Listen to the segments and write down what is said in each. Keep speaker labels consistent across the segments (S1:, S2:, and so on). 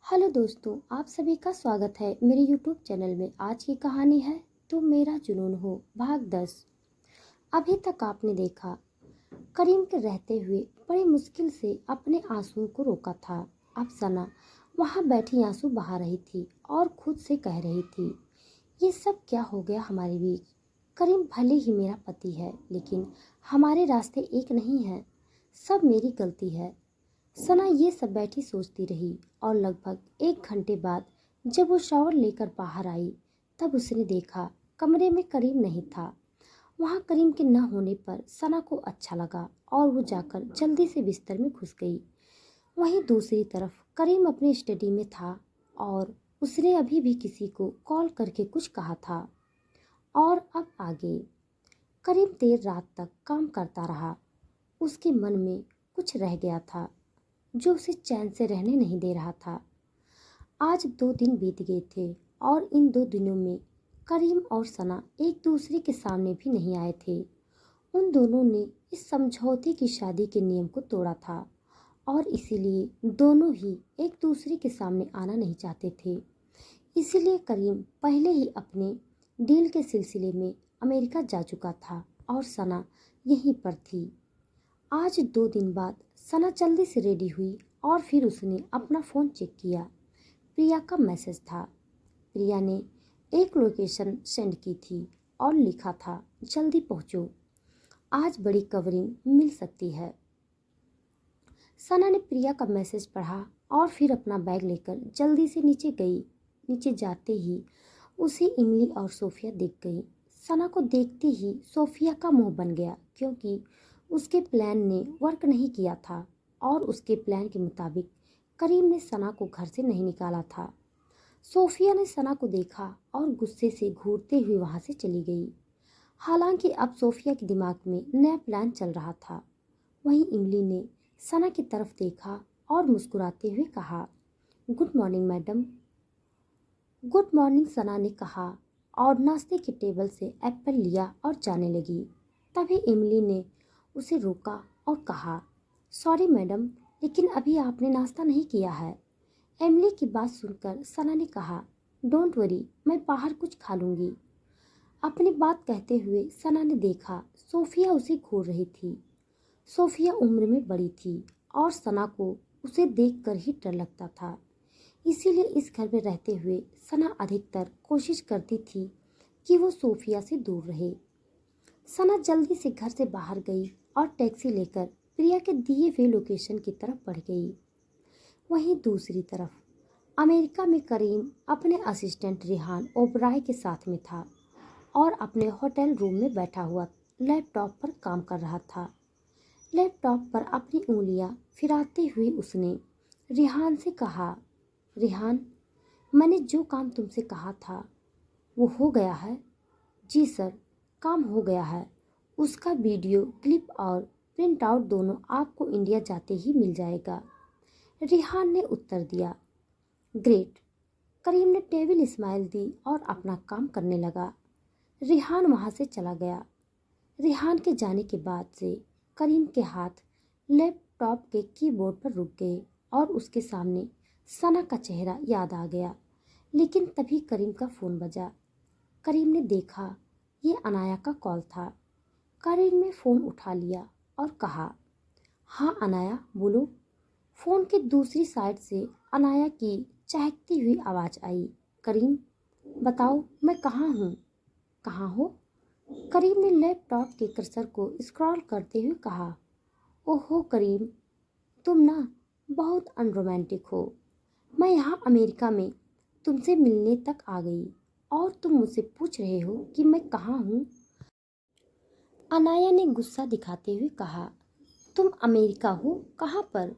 S1: Hello दोस्तों, आप सभी का स्वागत है मेरे यूट्यूब चैनल में। आज की कहानी है तुम मेरा जुनून हो, भाग 10। अभी तक आपने देखा करीम के रहते हुए बड़ी मुश्किल से अपने आंसुओं को रोका था। अब सना वहां बैठी आंसू बहा रही थी और खुद से कह रही थी, ये सब क्या हो गया हमारे बीच। करीम भले ही मेरा पति है, लेकिन हमारे रास्ते एक नहीं हैं। सब मेरी गलती है। सना ये सब बैठी सोचती रही और लगभग 1 घंटे बाद जब वो शावर लेकर बाहर आई, तब उसने देखा कमरे में करीम नहीं था। वहाँ करीम के न होने पर सना को अच्छा लगा और वो जाकर जल्दी से बिस्तर में घुस गई। वहीं दूसरी तरफ करीम अपने स्टडी में था और उसने अभी भी किसी को कॉल करके कुछ कहा था। और अब आगे करीम देर रात तक काम करता रहा। उसके मन में कुछ रह गया था जो उसे चैन से रहने नहीं दे रहा था। आज 2 दिन बीत गए थे और इन 2 दिनों में करीम और सना एक दूसरे के सामने भी नहीं आए थे। उन दोनों ने इस समझौते की शादी के नियम को तोड़ा था और इसीलिए दोनों ही एक दूसरे के सामने आना नहीं चाहते थे। इसीलिए करीम पहले ही अपने डील के सिलसिले में अमेरिका जा चुका था और सना यहीं पर थी। आज 2 दिन बाद सना जल्दी से रेडी हुई और फिर उसने अपना फ़ोन चेक किया। प्रिया का मैसेज था। प्रिया ने एक लोकेशन सेंड की थी और लिखा था, जल्दी पहुंचो, आज बड़ी कवरिंग मिल सकती है। सना ने प्रिया का मैसेज पढ़ा और फिर अपना बैग लेकर जल्दी से नीचे गई। नीचे जाते ही उसे इमली और सोफिया दिख गई। सना को देखते ही सोफिया का मुंह बन गया, क्योंकि उसके प्लान ने वर्क नहीं किया था और उसके प्लान के मुताबिक करीम ने सना को घर से नहीं निकाला था। सोफिया ने सना को देखा और गुस्से से घूरते हुए वहां से चली गई। हालांकि अब सोफिया के दिमाग में नया प्लान चल रहा था। वहीं इमली ने सना की तरफ देखा और मुस्कुराते हुए कहा, good morning madam. Good morning, Sana ने कहा और नाश्ते की टेबल से एप्पल लिया और जाने लगी। तभी इमली ने उसे रोका और कहा, सॉरी मैडम, लेकिन अभी आपने नाश्ता नहीं किया है। इमली की बात सुनकर सना ने कहा, डोंट वरी, मैं बाहर कुछ खा लूँगी। अपनी बात कहते हुए सना ने देखा सोफिया उसे घूर रही थी। सोफिया उम्र में बड़ी थी और सना को उसे देखकर ही डर लगता था। इसीलिए इस घर में रहते हुए सना अधिकतर कोशिश करती थी कि वो सोफिया से दूर रहे। सना जल्दी से घर से बाहर गई और टैक्सी लेकर प्रिया के दिए हुए लोकेशन की तरफ बढ़ गई। वहीं दूसरी तरफ अमेरिका में करीम अपने असिस्टेंट रिहान ओबराय के साथ में था और अपने होटल रूम में बैठा हुआ लैपटॉप पर काम कर रहा था। लैपटॉप पर अपनी उंगलियां फिराते हुए उसने रिहान से कहा, रिहान, मैंने जो काम तुमसे कहा था वो हो गया है? जी सर, काम हो गया है। उसका वीडियो क्लिप और प्रिंट आउट दोनों आपको इंडिया जाते ही मिल जाएगा, रिहान ने उत्तर दिया। ग्रेट। करीम ने टेबल स्माइल दी और अपना काम करने लगा। रिहान वहां से चला गया। रिहान के जाने के बाद से करीम के हाथ लैपटॉप के कीबोर्ड पर रुक गए और उसके सामने सना का चेहरा याद आ गया। लेकिन तभी करीम का फ़ोन बजा। करीम ने देखा ये अनाया का कॉल था। करीम ने फ़ोन उठा लिया और कहा, हाँ अनाया, बोलो। फ़ोन की दूसरी साइड से अनाया की चहकती हुई आवाज़ आई, करीम, बताओ मैं कहाँ हूँ? कहाँ हो? करीम ने लैपटॉप के कर्सर को स्क्रॉल करते हुए कहा, ओहो करीम, तुम ना बहुत अनरोमांटिक हो। मैं यहाँ अमेरिका में तुमसे मिलने तक आ गई और तुम मुझसे पूछ रहे हो कि मैं कहाँ हूँ? अनाया ने गुस्सा दिखाते हुए कहा, तुम अमेरिका हो? कहाँ पर?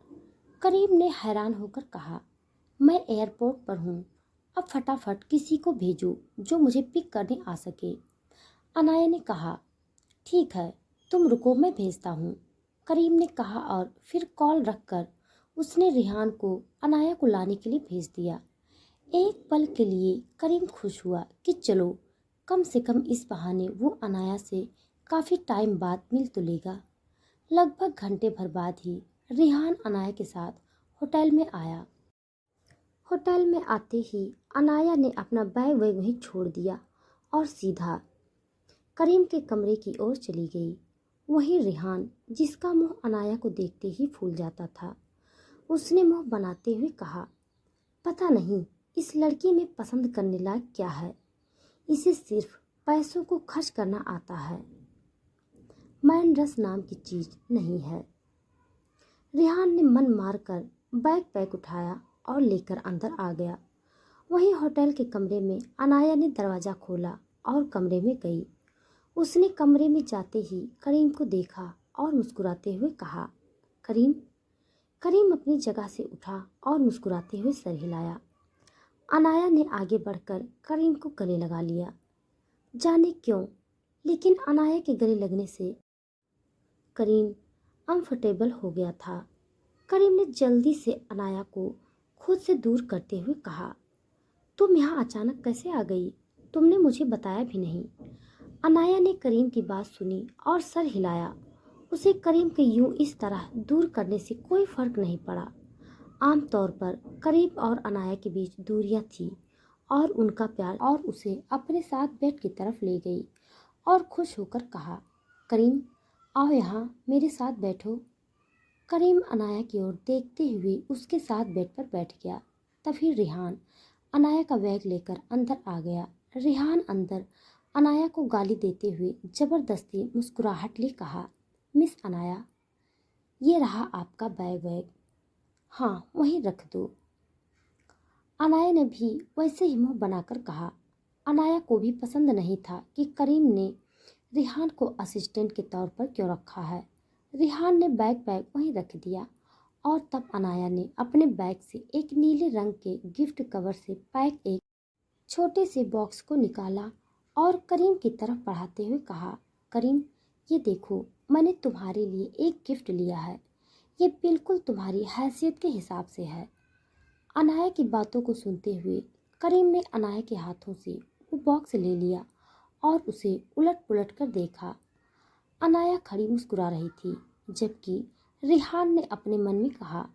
S1: करीम ने हैरान होकर कहा, मैं एयरपोर्ट पर हूँ। अब फटाफट किसी को भेजो जो मुझे पिक करने आ सके। अनाया ने कहा, ठीक है, तुम रुको, मैं भेजता हूँ, करीम ने कहा और फिर कॉल रखकर उसने रिहान को अनाया को लाने के लिए भेज दिया। एक पल के लिए करीम खुश हुआ कि चलो, कम से कम इस बहाने वो अनाया से काफ़ी टाइम बाद मिल तो लेगा। लगभग घंटे भर बाद ही रिहान अनाया के साथ होटल में आया। होटल में आते ही अनाया ने अपना बैग वैग वहीं छोड़ दिया और सीधा करीम के कमरे की ओर चली गई। वहीं रिहान, जिसका मुंह अनाया को देखते ही फूल जाता था, उसने मुंह बनाते हुए कहा, पता नहीं इस लड़की में पसंद करने लायक क्या है। इसे सिर्फ पैसों को खर्च करना आता है, मैन रस नाम की चीज नहीं है। रिहान ने मन मारकर बैग पैक उठाया और लेकर अंदर आ गया। वहीं होटल के कमरे में अनाया ने दरवाज़ा खोला और कमरे में गई। उसने कमरे में जाते ही करीम को देखा और मुस्कुराते हुए कहा, करीम। करीम अपनी जगह से उठा और मुस्कुराते हुए सर हिलाया। अनाया ने आगे बढ़कर करीम को गले लगा लिया। जाने क्यों, लेकिन अनाया के गले लगने से करीम अनफर्टेबल हो गया था। करीम ने जल्दी से अनाया को खुद से दूर करते हुए कहा, तुम यहाँ अचानक कैसे आ गई? तुमने मुझे बताया भी नहीं। अनाया ने करीम की बात सुनी और सर हिलाया। उसे करीम के यूं इस तरह दूर करने से कोई फर्क नहीं पड़ा। आमतौर पर करीम और अनाया के बीच दूरियां थी और उनका प्यार और उसे अपने साथ बेड की तरफ ले गई और खुश होकर कहा, करीम आओ यहाँ मेरे साथ बैठो। करीम अनाया की ओर देखते हुए उसके साथ बेड पर बैठ गया। तभी रिहान अनाया का बैग लेकर अंदर आ गया। रिहान अंदर अनाया को गाली देते हुए जबरदस्ती मुस्कुराहट ले कहा, मिस अनाया, ये रहा आपका बैग वैग, हाँ वहीं रख दो। अनाया ने भी वैसे ही मुंह बनाकर कहा। अनाया को भी पसंद नहीं था कि करीम ने रिहान को असिस्टेंट के तौर पर क्यों रखा है। रिहान ने बैग वहीं रख दिया और तब अनाया ने अपने बैग से एक नीले रंग के गिफ्ट कवर से पैक एक छोटे से बॉक्स को निकाला और करीम की तरफ बढ़ाते हुए कहा, करीम ये देखो, मैंने तुम्हारे लिए एक गिफ्ट लिया है। ये बिल्कुल तुम्हारी हैसियत के हिसाब से है। अनाया की बातों को सुनते हुए करीम ने अनाया के हाथों से वो बॉक्स ले लिया और उसे उलट पुलट कर देखा। अनाया खड़ी मुस्कुरा रही थी, जबकि रिहान ने अपने मन में कहा,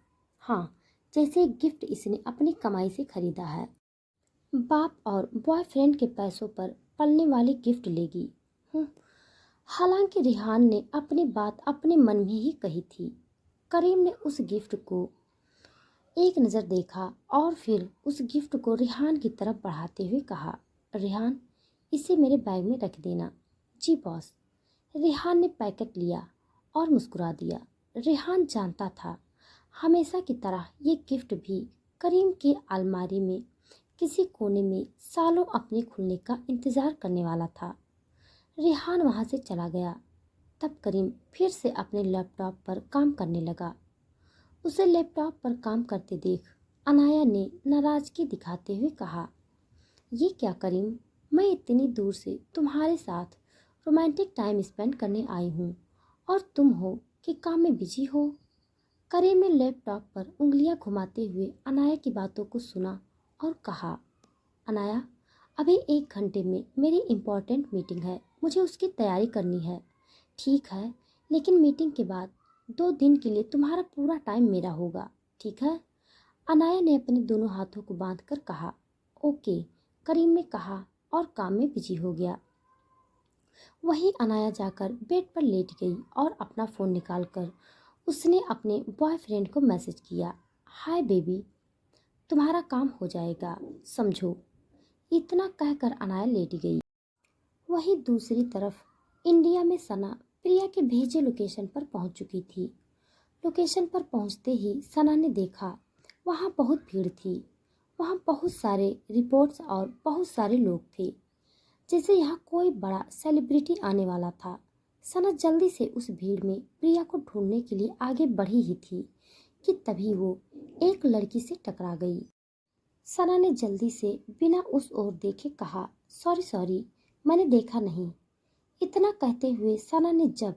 S1: हाँ जैसे गिफ्ट इसने अपनी कमाई से खरीदा है। बाप और बॉयफ्रेंड के पैसों पर पलने वाली गिफ्ट लेगी। हालांकि रिहान ने अपनी बात अपने मन में ही कही थी। करीम ने उस गिफ्ट को एक नज़र देखा और फिर उस गिफ्ट को रिहान की तरफ बढ़ाते हुए कहा, रिहान इसे मेरे बैग में रख देना। जी बॉस। रिहान ने पैकेट लिया और मुस्कुरा दिया। रिहान जानता था हमेशा की तरह ये गिफ्ट भी करीम की अलमारी में किसी कोने में सालों अपने खुलने का इंतज़ार करने वाला था। रिहान वहाँ से चला गया। तब करीम फिर से अपने लैपटॉप पर काम करने लगा। उसे लैपटॉप पर काम करते देख अनाया ने नाराज़गी दिखाते हुए कहा, ये क्या करीम, मैं इतनी दूर से तुम्हारे साथ रोमांटिक टाइम स्पेंड करने आई हूँ और तुम हो कि काम में बिजी हो। करीम ने लैपटॉप पर उंगलियां घुमाते हुए अनाया की बातों को सुना और कहा, अनाया अभी 1 घंटे में मेरी इम्पोर्टेंट मीटिंग है, मुझे उसकी तैयारी करनी है। ठीक है, लेकिन मीटिंग के बाद 2 दिन के लिए तुम्हारा पूरा टाइम मेरा होगा, ठीक है? अनाया ने अपने दोनों हाथों को बांधकर कहा, ओके। करीम ने कहा और काम में बिजी हो गया। वहीं अनाया जाकर बेड पर लेट गई और अपना फ़ोन निकालकर उसने अपने बॉयफ्रेंड को मैसेज किया, हाय बेबी, तुम्हारा काम हो जाएगा, समझो। इतना कहकर अनाया लेट गई। वहीं दूसरी तरफ इंडिया में सना प्रिया के भेजे लोकेशन पर पहुंच चुकी थी। लोकेशन पर पहुंचते ही सना ने देखा वहां बहुत भीड़ थी। वहां बहुत सारे रिपोर्ट्स और बहुत सारे लोग थे, जैसे यहाँ कोई बड़ा सेलिब्रिटी आने वाला था। सना जल्दी से उस भीड़ में प्रिया को ढूंढने के लिए आगे बढ़ी ही थी कि तभी वो एक लड़की से टकरा गई। सना ने जल्दी से बिना उस ओर देखे कहा, सॉरी सॉरी, मैंने देखा नहीं। इतना कहते हुए सना ने जब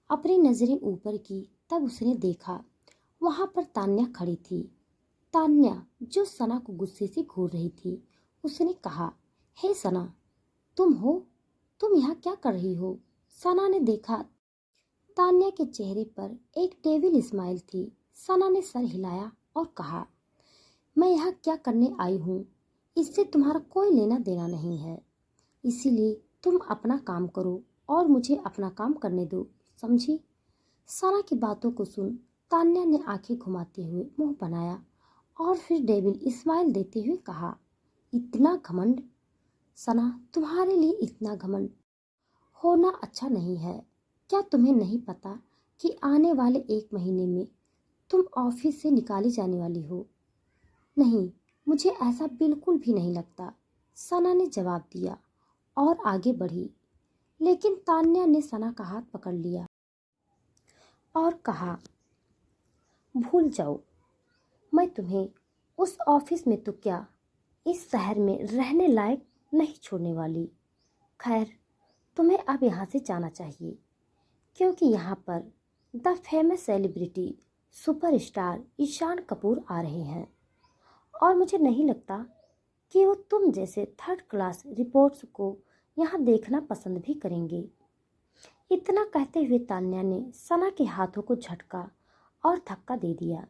S1: अपनी नज़रें ऊपर की तब उसने देखा वहाँ पर तान्या खड़ी थी। तान्या जो सना को गुस्से से घूर रही थी। उसने कहा, हे सना, तुम हो? तुम यहाँ क्या कर रही हो? सना ने देखा तान्या के चेहरे पर एक डेविल स्माइल थी। सना ने सर हिलाया और कहा, मैं यहाँ क्या करने आई हूँ इससे तुम्हारा कोई लेना देना नहीं है, इसीलिए तुम अपना काम करो और मुझे अपना काम करने दो, समझी? सना की बातों को सुन तान्या ने आंखें घुमाते हुए मुंह बनाया और फिर डेविल स्माइल देते हुए कहा, इतना घमंड? सना, तुम्हारे लिए इतना घमंड होना अच्छा नहीं है। क्या तुम्हें नहीं पता कि आने वाले 1 महीने में तुम ऑफिस से निकाली जाने वाली हो? नहीं, मुझे ऐसा बिल्कुल भी नहीं लगता, सना ने जवाब दिया और आगे बढ़ी। लेकिन तान्या ने सना का हाथ पकड़ लिया और कहा, भूल जाओ, मैं तुम्हें उस ऑफिस में तो क्या, इस शहर में रहने लायक नहीं छोड़ने वाली। खैर, तुम्हें अब यहाँ से जाना चाहिए, क्योंकि यहाँ पर the famous celebrity superstar Ishaan Kapoor आ रहे हैं और मुझे नहीं लगता कि वो तुम जैसे थर्ड क्लास रिपोर्ट्स को यहाँ देखना पसंद भी करेंगे। इतना कहते हुए तान्या ने सना के हाथों को झटका और धक्का दे दिया।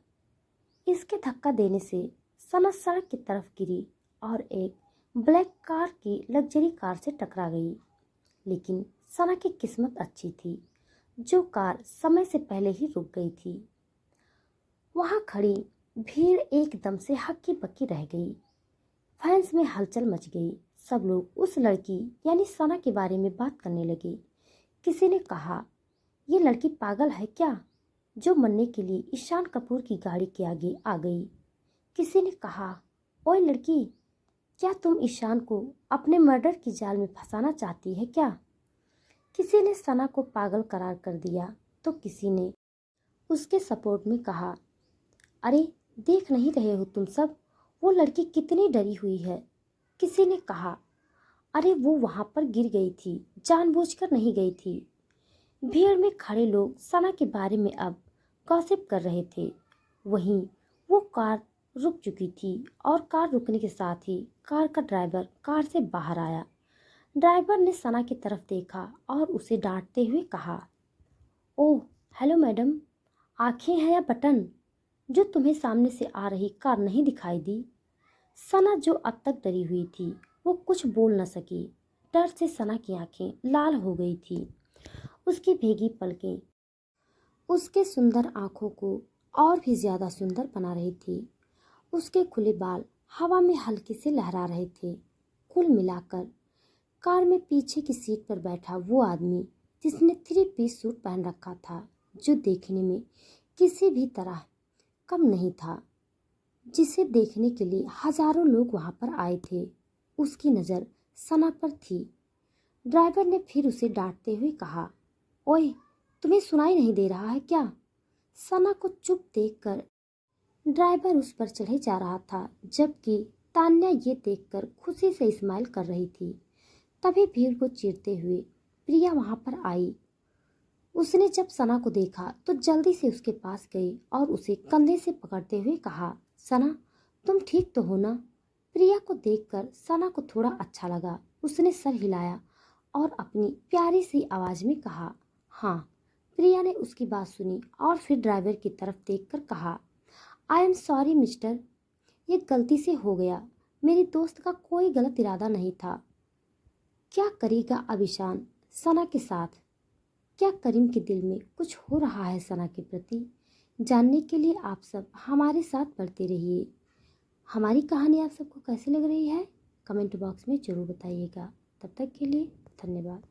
S1: इसके धक्का देने से सना सड़क की तरफ गिरी और एक ब्लैक कार की लग्जरी कार से टकरा गई। लेकिन सना की किस्मत अच्छी थी, जो कार समय से पहले ही रुक गई थी। वहां खड़ी भीड़ एकदम से हक्की बक्की रह गई। फैंस में हलचल मच गई। सब लोग उस लड़की यानी सना के बारे में बात करने लगे। किसी ने कहा, ये लड़की पागल है क्या, जो मरने के लिए ईशान कपूर की गाड़ी के आगे आ गई। किसी ने कहा, ओए लड़की, क्या तुम ईशान को अपने मर्डर की जाल में फंसाना चाहती है क्या? किसी ने सना को पागल करार कर दिया तो किसी ने उसके सपोर्ट में कहा, अरे देख नहीं रहे हो तुम सब, वो लड़की कितनी डरी हुई है। किसी ने कहा, अरे वो वहां पर गिर गई थी, जानबूझकर नहीं गई थी। भीड़ में खड़े लोग सना के बारे में अब गॉसिप कर रहे थे। वहीं वो कार रुक चुकी थी और कार रुकने के साथ ही कार का ड्राइवर कार से बाहर आया। ड्राइवर ने सना की तरफ देखा और उसे डांटते हुए कहा, ओह हेलो मैडम, आंखें हैं या बटन, जो तुम्हें सामने से आ रही कार नहीं दिखाई दी? सना जो अब तक डरी हुई थी वो कुछ बोल न सकी। डर से सना की आंखें लाल हो गई थी। उसकी भीगी पलकें उसके सुंदर आंखों को और भी ज्यादा सुंदर बना रही थी। उसके खुले बाल हवा में हल्के से लहरा रहे थे। कुल मिलाकर कार में पीछे की सीट पर बैठा वो आदमी जिसने 3 पीस सूट पहन रखा था, जो देखने में किसी भी तरह कम नहीं था, जिसे देखने के लिए हजारों लोग वहां पर आए थे, उसकी नज़र सना पर थी। ड्राइवर ने फिर उसे डांटते हुए कहा, ओए, तुम्हें सुनाई नहीं दे रहा है क्या? सना को चुप देखकर ड्राइवर उस पर चढ़े जा रहा था, जबकि तान्या ये देखकर खुशी से स्माइल कर रही थी। तभी भीड़ को चीरते हुए प्रिया वहां पर आई। उसने जब सना को देखा तो जल्दी से उसके पास गई और उसे कंधे से पकड़ते हुए कहा, सना, तुम ठीक तो हो ना? प्रिया को देखकर सना को थोड़ा अच्छा लगा। उसने सर हिलाया और अपनी प्यारी सी आवाज में कहा, हाँ। प्रिया ने उसकी बात सुनी और फिर ड्राइवर की तरफ देखकर कहा, आई एम सॉरी मिस्टर, ये गलती से हो गया। मेरी दोस्त का कोई गलत इरादा नहीं था। क्या करेगा अब ईशान सना के साथ? क्या करीम के दिल में कुछ हो रहा है सना के प्रति? जानने के लिए आप सब हमारे साथ बढ़ते रहिए। हमारी कहानी आप सबको कैसी लग रही है कमेंट बॉक्स में ज़रूर बताइएगा। तब तक के लिए धन्यवाद।